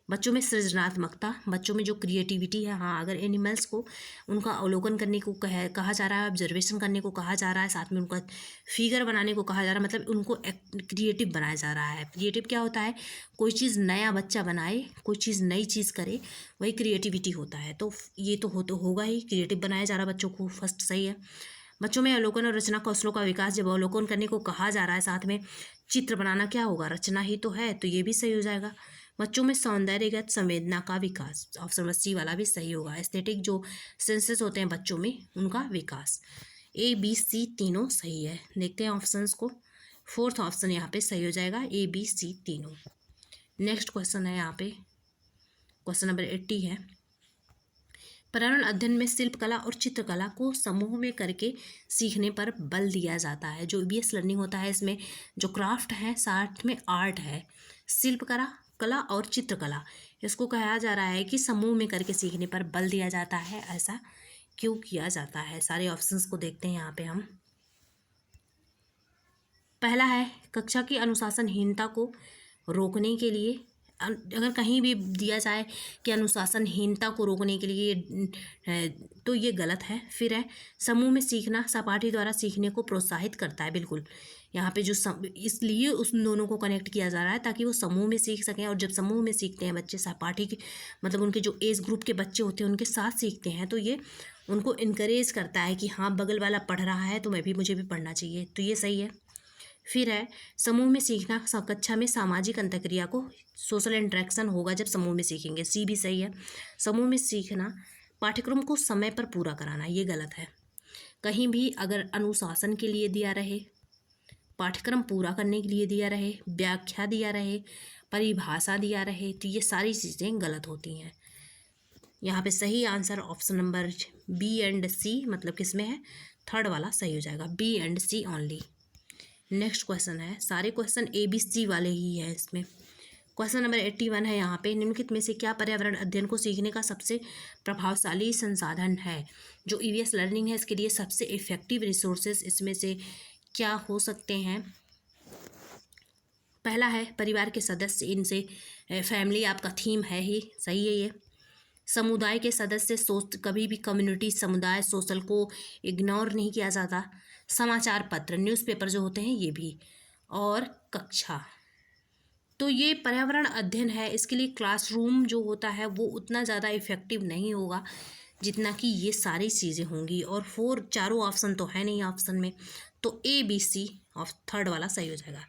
A: बच्चों में सृजनात्मकता, बच्चों में जो क्रिएटिविटी है, हाँ अगर एनिमल्स को उनका अवलोकन करने को कहा जा रहा है, ऑब्जर्वेशन करने को कहा जा रहा है, साथ में उनका फिगर बनाने को कहा जा रहा है, मतलब उनको क्रिएटिव बनाया जा रहा है। क्रिएटिव क्या होता है? कोई चीज़ नया बच्चा बनाए, कोई चीज़ नई चीज़ करे, वही क्रिएटिविटी होता है। तो ये तो होगा ही, क्रिएटिव बनाया जा रहा है बच्चों को, फर्स्ट सही है। बच्चों में अवलोकन और रचना कौशलों का विकास, जब अवलोकन करने को कहा जा रहा है साथ में चित्र बनाना, क्या होगा? रचना ही तो है, तो ये भी सही हो जाएगा। बच्चों में सौंदर्यगत संवेदना का विकास, ऑप्शन नंबर C वाला भी सही होगा। एस्थेटिक जो सेंसेस होते हैं बच्चों में उनका विकास, ABC तीनों सही है। देखते हैं ऑप्शंस को। फोर्थ ऑप्शन यहाँ पे सही हो जाएगा, ABC तीनों। नेक्स्ट क्वेश्चन है यहाँ पे, क्वेश्चन नंबर 80 है। पर्यावरण अध्ययन में शिल्पकला और चित्रकला को समूह में करके सीखने पर बल दिया जाता है। जो EVS लर्निंग होता है इसमें जो क्राफ्ट है, साथ में आर्ट है, कला और चित्रकला, इसको कहा जा रहा है कि समूह में करके सीखने पर बल दिया जाता है। ऐसा क्यों किया जाता है? सारे ऑप्शंस को देखते हैं यहाँ पे हम। पहला है कक्षा की अनुशासनहीनता को रोकने के लिए, अगर कहीं भी दिया जाए कि अनुशासनहीनता को रोकने के लिए तो ये गलत है। फिर है समूह में सीखना सहपाठी द्वारा सीखने को प्रोत्साहित करता है, बिल्कुल यहाँ पे जो इसलिए उस दोनों को कनेक्ट किया जा रहा है ताकि वो समूह में सीख सकें। और जब समूह में सीखते हैं बच्चे, सहपाठी के मतलब उनके जो एज ग्रुप के बच्चे होते हैं उनके साथ सीखते हैं, तो ये उनको इनकरेज करता है कि हाँ बगल वाला पढ़ रहा है तो मुझे भी पढ़ना चाहिए, तो ये सही है। फिर है समूह में सीखना, कक्षा में सामाजिक अंतक्रिया को, सोशल इंटरेक्शन होगा जब समूह में सीखेंगे, C भी सही है। समूह में सीखना, पाठ्यक्रम को समय पर पूरा कराना, ये गलत है। कहीं भी अगर अनुशासन के लिए दिया रहे, पाठ्यक्रम पूरा करने के लिए दिया रहे, व्याख्या दिया रहे, परिभाषा दिया रहे, तो ये सारी चीज़ें गलत होती हैं। यहाँ पे सही answer option number B and C, मतलब किस में है? थर्ड वाला सही हो जाएगा, B and C only. Next question है, सारे क्वेश्चन ABC वाले ही हैं इसमें। क्वेश्चन नंबर 81 है यहाँ पे। निम्नलिखित में से क्या पर्यावरण अध्ययन को सीखने का सबसे प्रभावशाली संसाधन है? जो EVS लर्निंग है इसके लिए सबसे इफ़ेक्टिव रिसोर्सेज इसमें से क्या हो सकते हैं? पहला है परिवार के सदस्य, इनसे फैमिली आपका थीम है ही, सही है ये। समुदाय के सदस्य, कभी भी कम्युनिटी, समुदाय, सोशल को इग्नोर नहीं किया जाता। समाचार पत्र, न्यूज़पेपर जो होते हैं ये भी, और कक्षा। तो ये पर्यावरण अध्ययन है, इसके लिए क्लासरूम जो होता है वो उतना ज़्यादा इफ़ेक्टिव नहीं होगा जितना कि ये सारी चीज़ें होंगी। और चारों ऑप्शन तो है नहीं ऑप्शन में, तो A B C of third वाला सही हो जाएगा।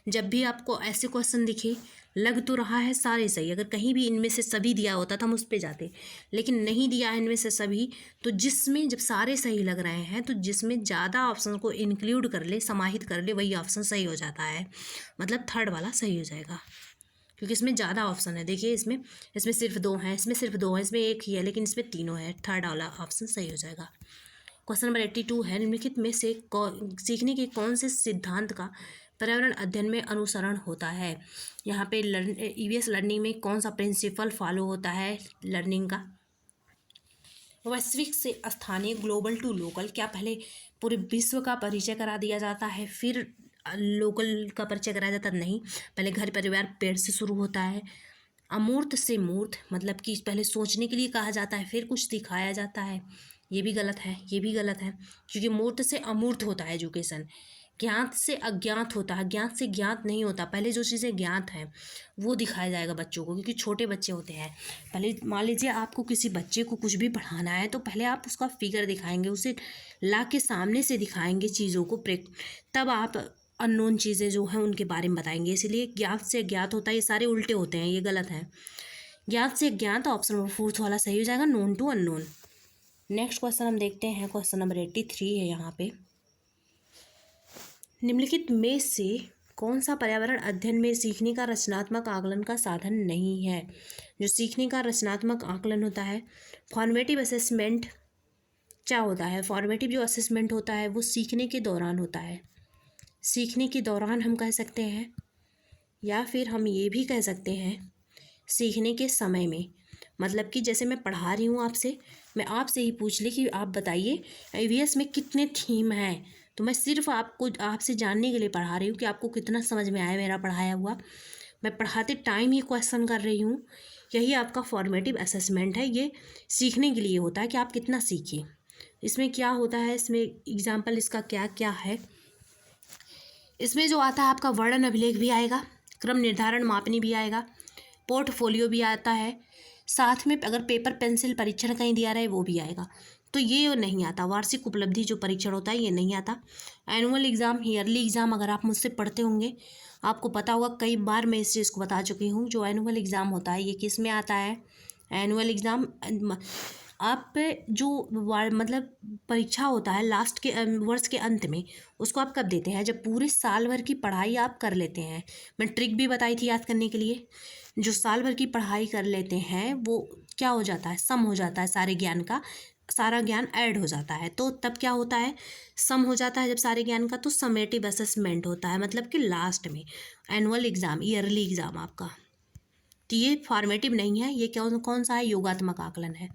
A: जब भी आपको ऐसे क्वेश्चन दिखे, लग तो रहा है सारे सही, अगर कहीं भी इनमें से सभी दिया होता तो हम उस पर जाते, लेकिन नहीं दिया है इनमें से सभी, तो जिसमें जब सारे सही लग रहे हैं तो जिसमें ज़्यादा ऑप्शन को इंक्लूड कर ले, समाहित कर ले, वही ऑप्शन सही हो जाता है, मतलब थर्ड वाला सही हो जाएगा, क्योंकि इसमें ज़्यादा ऑप्शन है। देखिए इसमें इसमें सिर्फ 2 हैं, इसमें सिर्फ 2 हैं, इसमें एक ही है, लेकिन इसमें तीनों है, थर्ड वाला ऑप्शन सही हो जाएगा। क्वेश्चन नंबर 82 है, निम्नलिखित में से सीखने के कौन से सिद्धांत का पर्यावरण अध्ययन में अनुसरण होता है। यहाँ पे ईवीएस लर्निंग में कौन सा प्रिंसिपल फॉलो होता है लर्निंग का। वैश्विक से स्थानीय, ग्लोबल टू लोकल, क्या पहले पूरे विश्व का परिचय करा दिया जाता है फिर लोकल का परिचय कराया जाता है? नहीं, पहले घर परिवार पेड़ से शुरू होता है। अमूर्त से मूर्त, मतलब कि पहले सोचने के लिए कहा जाता है फिर कुछ दिखाया जाता है, ये भी गलत है, ये भी गलत है, क्योंकि मूर्त से अमूर्त होता है एजुकेशन। ज्ञात से अज्ञात होता है, ज्ञात से ज्ञात नहीं होता, पहले जो चीज़ें ज्ञात हैं वो दिखाया जाएगा बच्चों को, क्योंकि छोटे बच्चे होते हैं। पहले मान लीजिए आपको किसी बच्चे को कुछ भी पढ़ाना है तो पहले आप उसका फिगर दिखाएंगे, उसे ला के सामने से दिखाएंगे चीज़ों को, तब आप अननोन चीज़ें जो हैं उनके बारे में बताएंगे। इसलिए ज्ञात से ज्ञात होता है, ये सारे उल्टे होते हैं, ये गलत है। ज्ञात से ज्ञात ऑप्शन नंबर 4 वाला सही हो जाएगा, known to unknown. Next question हम देखते हैं, क्वेश्चन नंबर 83 है यहाँ पे। निम्नलिखित में से कौन सा पर्यावरण अध्ययन में सीखने का रचनात्मक आकलन का साधन नहीं है। जो सीखने का रचनात्मक आकलन होता है, फॉर्मेटिव असेसमेंट क्या होता है। फॉर्मेटिव जो असेसमेंट होता है वो सीखने के दौरान होता है, सीखने के दौरान हम कह सकते हैं, या फिर हम ये भी कह सकते हैं सीखने के समय में। मतलब कि जैसे मैं पढ़ा रही हूँ आपसे, मैं आपसे ही पूछ ली कि आप बताइए ईवीएस में कितने थीम हैं, तो मैं सिर्फ आपसे जानने के लिए पढ़ा रही हूँ कि आपको कितना समझ में आया मेरा पढ़ाया हुआ। मैं पढ़ाते टाइम ही क्वेश्चन कर रही हूँ, यही आपका फॉर्मेटिव असेसमेंट है। ये सीखने के लिए होता है कि आप कितना सीखें। इसमें क्या होता है, इसमें एग्जाम्पल इसका क्या क्या है। इसमें जो आता है आपका वर्णन अभिलेख भी आएगा, क्रम निर्धारण मापनी भी आएगा, पोर्टफोलियो भी आता है, साथ में अगर पेपर पेंसिल परीक्षण कहीं दिया रहे वो भी आएगा। तो ये नहीं आता, वार्षिक उपलब्धि जो परीक्षण होता है ये नहीं आता। एनुअल एग्ज़ाम, ईयरली एग्ज़ाम, अगर आप मुझसे पढ़ते होंगे आपको पता होगा, कई बार मैं इस चीज़ को बता चुकी हूँ। जो एनुअल एग्ज़ाम होता है ये किस में आता है। एनुअल एग्ज़ाम आप जो मतलब परीक्षा होता है लास्ट के वर्ष के अंत में, उसको आप कब देते हैं, जब पूरे साल भर की पढ़ाई आप कर लेते हैं। मैं ट्रिक भी बताई थी याद करने के लिए। जो साल भर की पढ़ाई कर लेते हैं वो क्या हो जाता है, सम हो जाता है सारे ज्ञान का, सारा ज्ञान ऐड हो जाता है। तो तब क्या होता है, सम हो जाता है जब सारे ज्ञान का, तो समेटिव असेसमेंट होता है, मतलब कि लास्ट में एनुअल एग्ज़ाम, ईयरली एग्ज़ाम आपका। तो ये फॉर्मेटिव नहीं है, ये कौन सा है, योगात्मक आकलन है।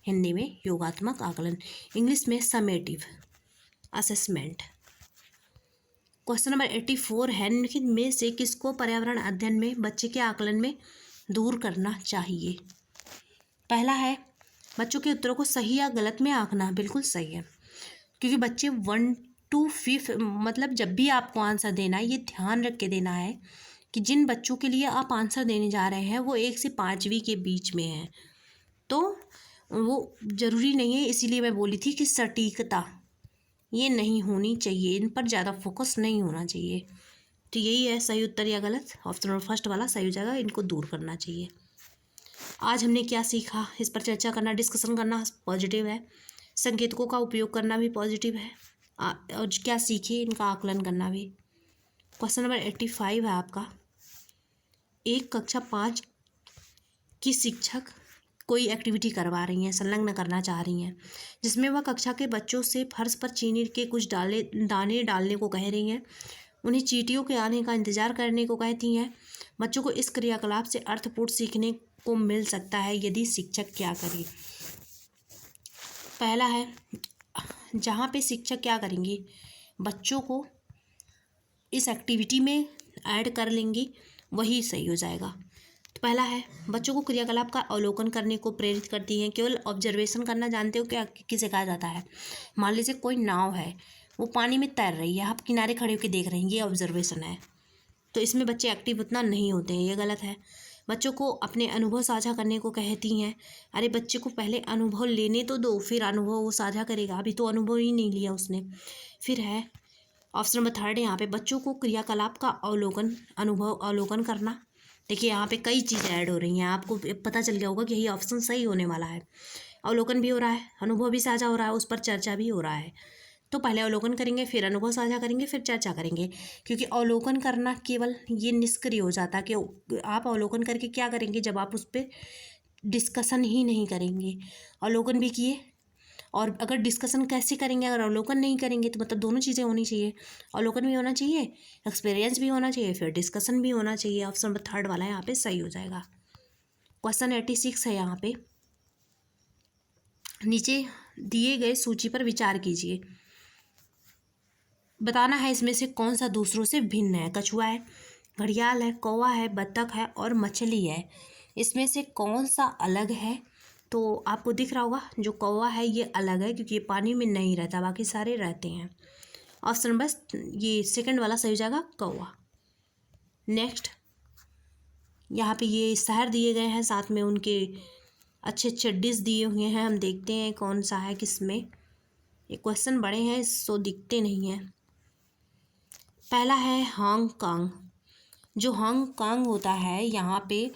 A: हिंदी में योगात्मक आकलन, इंग्लिश में समेटिव असेसमेंट। क्वेश्चन नंबर 84 है, निम्नलिखित में से किसको पर्यावरण अध्ययन में बच्चे के आकलन में दूर करना चाहिए। पहला है बच्चों के उत्तरों को सही या गलत में आंकना, बिल्कुल सही है, क्योंकि बच्चे 1 to 5 मतलब जब भी आपको आंसर देना है ये ध्यान रख के देना है कि जिन बच्चों के लिए आप आंसर देने जा रहे हैं वो 1 से 5वीं के बीच में है, तो वो ज़रूरी नहीं है। इसीलिए मैं बोली थी कि सटीकता ये नहीं होनी चाहिए, इन पर ज़्यादा फोकस नहीं होना चाहिए। तो यही है सही उत्तर या गलत, ऑप्शन नंबर फर्स्ट वाला सही हो जाएगा, इनको दूर करना चाहिए। आज हमने क्या सीखा, इस पर चर्चा करना, डिस्कशन करना पॉजिटिव है, संकेतकों का उपयोग करना भी पॉजिटिव है, और क्या सीखे इनका आकलन करना भी। क्वेश्चन नंबर 85 है आपका, एक कक्षा 5 की शिक्षक कोई एक्टिविटी करवा रही हैं, संलग्न करना चाह रही हैं, जिसमें वह कक्षा के बच्चों से फर्श पर चीनी के कुछ दाने डालने को कह रही हैं, उन्हें चींटियों के आने का इंतजार करने को कहती हैं। बच्चों को इस क्रियाकलाप से अर्थपूर्ण सीखने को मिल सकता है, यदि शिक्षक क्या करे। पहला है जहाँ पे शिक्षक क्या करेंगी, बच्चों को इस एक्टिविटी में ऐड कर लेंगी, वही सही हो जाएगा। तो पहला है बच्चों को क्रियाकलाप का अवलोकन करने को प्रेरित करती हैं। केवल ऑब्जर्वेशन करना जानते हो क्या, किसे कहा जाता है। मान लीजिए कोई नाव है, वो पानी में तैर रही है, आप किनारे खड़े होकर देख रहे हैं, ये ऑब्जर्वेशन है। तो इसमें बच्चे एक्टिव उतना नहीं होते हैं, ये गलत है। बच्चों को अपने अनुभव साझा करने को कहती हैं। अरे बच्चे को पहले अनुभव लेने तो दो, फिर अनुभव वो साझा करेगा, अभी तो अनुभव ही नहीं लिया उसने। फिर है ऑप्शन नंबर 3 यहाँ पे बच्चों को क्रियाकलाप का अवलोकन करना। देखिए यहाँ पे कई चीज़ें ऐड हो रही हैं, आपको पता चल गया होगा कि यही ऑप्शन सही होने वाला है। अवलोकन भी हो रहा है, अनुभव भी साझा हो रहा है, उस पर चर्चा भी हो रहा है। तो पहले अवलोकन करेंगे, फिर अनुभव साझा करेंगे, फिर चर्चा करेंगे। क्योंकि अवलोकन करना केवल ये निष्क्रिय हो जाता है कि आप अवलोकन करके क्या करेंगे जब आप उस पर डिस्कशन ही नहीं करेंगे। अवलोकन भी किए, और अगर डिस्कशन कैसे करेंगे, अगर अवलोकन नहीं करेंगे तो मतलब दोनों चीज़ें होनी चाहिए, अवलोकन भी होना चाहिए, एक्सपीरियंस भी होना चाहिए, फिर डिस्कशन भी होना चाहिए। ऑप्शन नंबर 3 वाला यहाँ पे सही हो जाएगा। क्वेश्चन 86 है यहाँ पे, नीचे दिए गए सूची पर विचार कीजिए। बताना है इसमें से कौन सा दूसरों से भिन्न है। कछुआ है, घड़ियाल है, कौवा है, बत्तख है और मछली है। इसमें से कौन सा अलग है? तो आपको दिख रहा होगा जो कौवा है ये अलग है, क्योंकि ये पानी में नहीं रहता, बाकी सारे रहते हैं। ऑप्शन बस ये सेकंड वाला सही हो जाएगा, कौवा। नेक्स्ट यहाँ पे ये शहर दिए गए हैं, साथ में उनके अच्छे अच्छे डिश दिए हुए हैं। हम देखते हैं कौन सा है किसमें। ये क्वेश्चन बड़े हैं सो दिखते नहीं हैं। पहला है हांगकांग। जो हांगकांग होता है यहाँ पे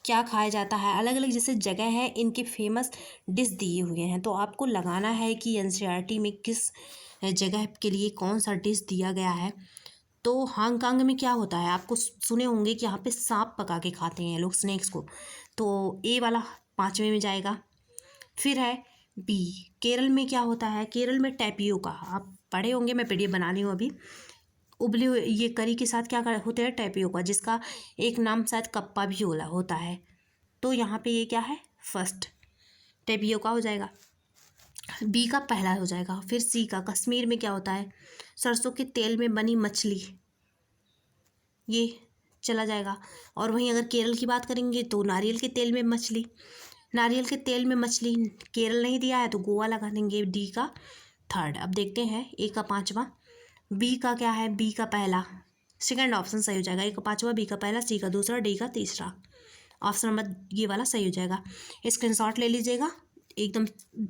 A: क्या खाया जाता है, अलग अलग जैसे जगह है, इनके फेमस डिश दिए हुए हैं। तो आपको लगाना है कि एनसीईआरटी में किस जगह के लिए कौन सा डिश दिया गया है। तो हांगकांग में क्या होता है, आपको सुने होंगे कि यहाँ पे सांप पका के खाते हैं लोग, स्नैक्स को। तो ए वाला 5वें में जाएगा। फिर है बी, केरल में क्या होता है, केरल में टैपियोका, आप पढ़े होंगे, मैं पीडीएफ बना रही हूँ अभी। उबले हुए ये करी के साथ क्या होते हैं, टैपियोका, जिसका एक नाम शायद कप्पा भी होता है। तो यहाँ पे ये क्या है, फर्स्ट टैपियोका हो जाएगा, बी का पहला हो जाएगा। फिर सी का, कश्मीर में क्या होता है, सरसों के तेल में बनी मछली, ये चला जाएगा। और वहीं अगर केरल की बात करेंगे तो नारियल के तेल में मछली, नारियल के तेल में मछली, केरल नहीं दिया है तो गोवा लगा देंगे, डी का 3rd। अब देखते हैं ए का 5वां, बी का क्या है, बी का पहला, सेकंड ऑप्शन सही हो जाएगा। ए का 5वां, बी का पहला, सी का दूसरा, डी का तीसरा। ऑप्शन नंबर ये वाला सही हो जाएगा। स्क्रीनशॉट ले लीजिएगा, एकदम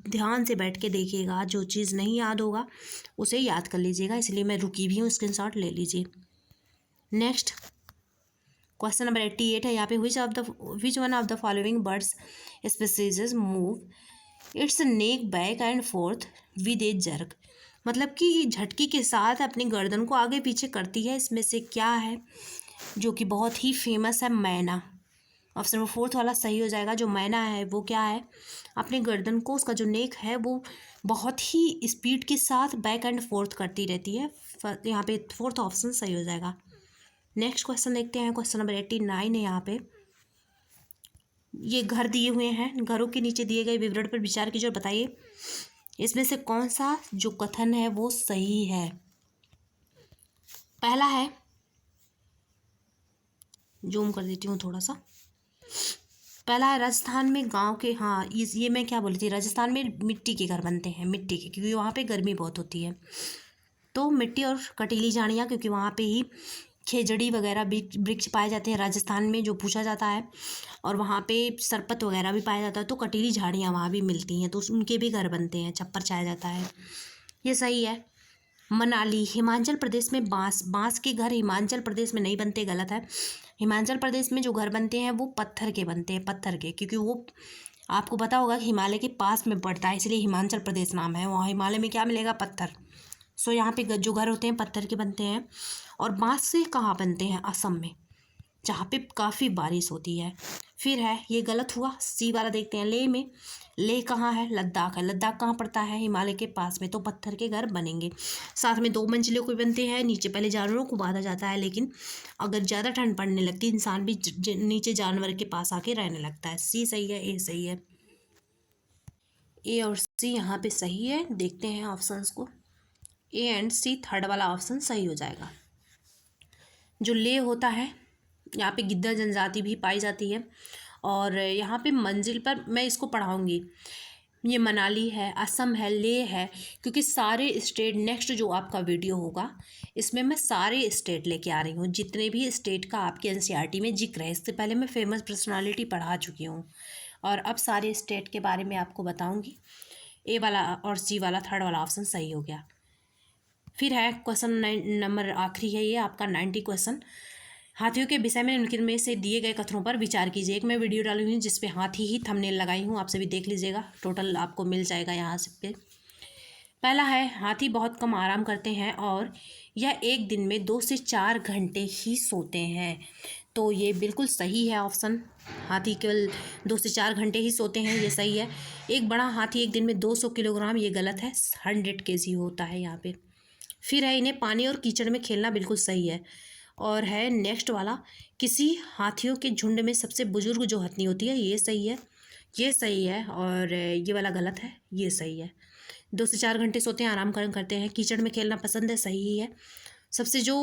A: ध्यान से बैठ के देखिएगा, जो चीज़ नहीं याद होगा उसे याद कर लीजिएगा, इसलिए मैं रुकी भी हूँ, स्क्रीनशॉट ले लीजिए। नेक्स्ट क्वेश्चन नंबर 88 है यहाँ पे, which one of the following birds species move it's neck back and fourth with A jerk. मतलब कि झटकी के साथ अपनी गर्दन को आगे पीछे करती है, इसमें से क्या है जो कि बहुत ही फेमस है, मैना। ऑप्शन नंबर 4 वाला सही हो जाएगा। जो मैना है वो क्या है, अपने गर्दन को, उसका जो नेक है वो बहुत ही स्पीड के साथ बैक एंड फोर्थ करती रहती है। यहाँ पे 4th ऑप्शन सही हो जाएगा। नेक्स्ट क्वेश्चन देखते हैं, क्वेश्चन नंबर 89 है यहाँ पे। ये घर दिए हुए हैं, घरों के नीचे दिए गए विवरण पर विचार कीजिए और बताइए इसमें से कौन सा जो कथन है वो सही है। पहला है, जूम कर देती हूँ थोड़ा सा। पहला है राजस्थान में गांव के, हाँ ये मैं क्या बोली थी, राजस्थान में मिट्टी के घर बनते हैं, मिट्टी के, क्योंकि वहाँ पे गर्मी बहुत होती है। तो मिट्टी और कटीली झाड़ियाँ, क्योंकि वहाँ पे ही खेजड़ी वगैरह वृक्ष पाए जाते हैं राजस्थान में, जो पूछा जाता है। और वहाँ पे सरपत वगैरह भी पाया जाता है, तो कटीली झाड़ियाँ वहाँ भी मिलती हैं, तो उनके भी घर बनते हैं, छप्पर छाया जाता है, ये सही है। मनाली, हिमाचल प्रदेश में बांस के घर हिमाचल प्रदेश में नहीं बनते, गलत है। हिमाचल प्रदेश में जो घर बनते हैं वो पत्थर के बनते हैं, पत्थर के, क्योंकि वो आपको पता होगा कि हिमालय के पास में पड़ता है, इसलिए हिमाचल प्रदेश नाम है। वहाँ हिमालय में क्या मिलेगा, पत्थर। सो यहाँ पे जो घर होते हैं पत्थर के बनते हैं। और बांस से कहाँ बनते हैं, असम में, जहाँ पे काफ़ी बारिश होती है। फिर है, ये गलत हुआ, सी वाला देखते हैं, लेह में। लेह कहाँ है, लद्दाख है। लद्दाख कहाँ पड़ता है, हिमालय के पास में, तो पत्थर के घर बनेंगे। साथ में 2 मंजिलों को बनते हैं, नीचे पहले जानवरों को बांधा जाता है, लेकिन अगर ज़्यादा ठंड पड़ने लगती इंसान भी नीचे जानवर के पास आके रहने लगता है। सी सही है, ए सही है, ए और सी यहाँ पे सही है। देखते हैं ऑप्शंस को, ए एंड सी, 3rd वाला ऑप्शन सही हो जाएगा। जो लेह होता है, यहाँ पे गिद्दा जनजाति भी पाई जाती है। और यहाँ पे मंजिल पर, मैं इसको पढ़ाऊँगी, ये मनाली है, असम है, लेह है, क्योंकि सारे स्टेट नेक्स्ट जो आपका वीडियो होगा इसमें मैं सारे स्टेट लेके आ रही हूँ, जितने भी स्टेट का आपके एनसीईआरटी में जिक्र है। इससे पहले मैं फेमस पर्सनालिटी पढ़ा चुकी हूँ और अब सारे स्टेट के बारे में आपको बताऊँगी। ए वाला और सी वाला थर्ड वाला ऑप्शन सही हो गया। फिर है क्वेश्चन नंबर आखिरी है ये आपका 90 क्वेश्चन। हाथियों के विषय में उनके में से दिए गए कथनों पर विचार कीजिए। एक मैं वीडियो डाली हुई हूँ जिसपे हाथी ही थंबनेल लगाई हूँ, आप सभी देख लीजिएगा, टोटल आपको मिल जाएगा यहाँ से पे। पहला है हाथी बहुत कम आराम करते हैं और यह एक दिन में 2 से 4 घंटे ही सोते हैं। तो ये बिल्कुल सही है ऑप्शन, हाथी केवल 2 से 4 घंटे ही सोते हैं, ये सही है। एक बड़ा हाथी एक दिन में 200 किलोग्राम, ये गलत है, 100 केजी होता है यहाँ पे। फिर है इन्हें पानी और कीचड़ में खेलना, बिल्कुल सही है। और है नेक्स्ट वाला, किसी हाथियों के झुंड में सबसे बुजुर्ग जो हथनी होती है, ये सही है, ये सही है। और ये वाला गलत है, ये सही है। 2 से 4 घंटे सोते हैं, आराम करते हैं, कीचड़ में खेलना पसंद है, सही है। सबसे जो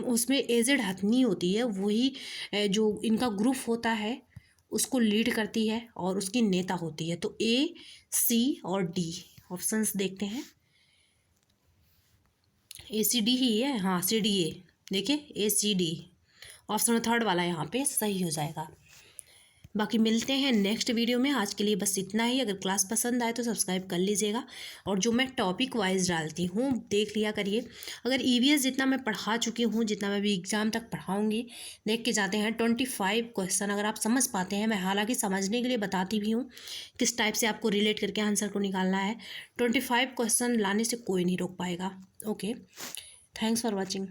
A: उसमें एजेड हथनी होती है वही जो इनका ग्रुप होता है उसको लीड करती है और उसकी नेता होती है। तो ए, सी और डी ऑप्शंस देखते हैं। ए सी डी ही है, हाँ सी डी ए, देखिए ए सी डी ऑप्शन थर्ड वाला यहाँ पे सही हो जाएगा। बाकी मिलते हैं नेक्स्ट वीडियो में, आज के लिए बस इतना ही। अगर क्लास पसंद आए तो सब्सक्राइब कर लीजिएगा और जो मैं टॉपिक वाइज डालती हूँ देख लिया करिए। अगर ईवीएस जितना मैं पढ़ा चुकी हूँ, जितना मैं भी एग्ज़ाम तक पढ़ाऊँगी, देख के जाते हैं 25 क्वेश्चन। अगर आप समझ पाते हैं, मैं हालांकि समझने के लिए बताती भी हूँ किस टाइप से आपको रिलेट करके आंसर को निकालना है। 25 क्वेश्चन लाने से कोई नहीं रोक पाएगा। Okay, thanks for watching.